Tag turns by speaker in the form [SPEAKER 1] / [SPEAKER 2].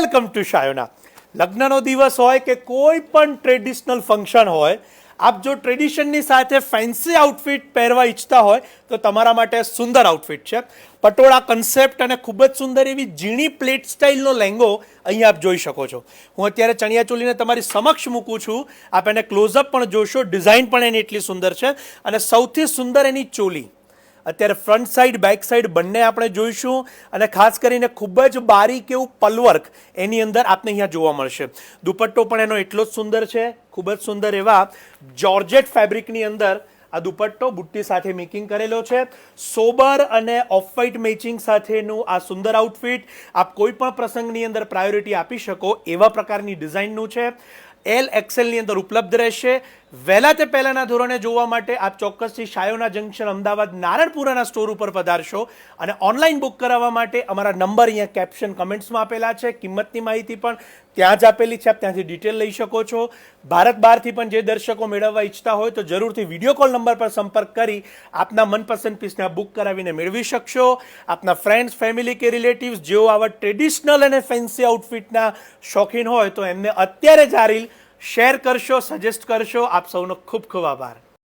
[SPEAKER 1] Welcome to Shayona. લગ્નનો દિવસ હોય કે કોઈ પણ ટ્રેડિશનલ ફંક્શન હોય, આપ જો ટ્રેડિશનની સાથે ફેન્સી આઉટફિટ પહેરવા ઈચ્છતા હોય તો તમારા માટે સુંદર આઉટફિટ છે. પટોળા કન્સેપ્ટ અને ખૂબ જ સુંદર એવી ઝીણી પ્લેટ સ્ટાઇલનો લહેંગો અહીંયા આપ જોઈ શકો છો. હું અત્યારે ચણિયાચોલીને તમારી સમક્ષ મૂકું છું. આપ એને ક્લોઝઅપ પણ જોશો. ડિઝાઇન પણ એની એટલી સુંદર છે અને સૌથી સુંદર એની ચોલી. અત્યારે ફ્રન્ટ સાઈડ બેક સાઈડ બંને આપણે જોઈશું અને ખાસ કરીને ખૂબ જ બારીક એવું પલવર્ક એની અંદર આપને અહીંયા જોવા મળશે. દુપટ્ટો પણ એનો એટલો જ સુંદર છે. ખૂબ જ સુંદર એવા જોર્જેટ ફેબ્રિકની અંદર આ દુપટ્ટો બુટ્ટી સાથે મેકિંગ કરેલો છે. સોબર અને ઓફ વ્હાઇટ મેચિંગ સાથેનું આ સુંદર આઉટફિટ આપ કોઈ પણ પ્રસંગની અંદર પ્રાયોરિટી આપી શકો એવા પ્રકારની ડિઝાઇનનું છે. એલ એક્સેલની અંદર ઉપલબ્ધ રહેશે. વહેલા તે પહેલાંના ધોરણે જોવા માટે આપ ચોક્કસથી શાયોના જંકશન અમદાવાદ નારણપુરાના સ્ટોર ઉપર પધારશો અને ઓનલાઈન બુક કરાવવા માટે અમારા નંબર અહીંયા કેપ્શન કમેન્ટ્સમાં આપેલા છે. કિંમતની માહિતી પણ ત્યાં જ આપેલી છે. આપ ત્યાંથી ડિટેલ લઈ શકો છો. ભારત બહારથી પણ જે દર્શકો મેળવવા ઈચ્છતા હોય તો જરૂરથી વિડીયો કોલ નંબર પર સંપર્ક કરી આપના મનપસંદ પીસને બુક કરાવીને મેળવી શકશો. આપના ફ્રેન્ડ્સ, ફેમિલી કે રિલેટિવ્સ જેઓ આવા ટ્રેડિશનલ અને ફેન્સી આઉટફિટના શોખીન હોય તો એમને અત્યારે જ આ રીલ શેર કરશો, સજેસ્ટ કરશો. આપ સૌનો ખૂબ ખૂબ આભાર.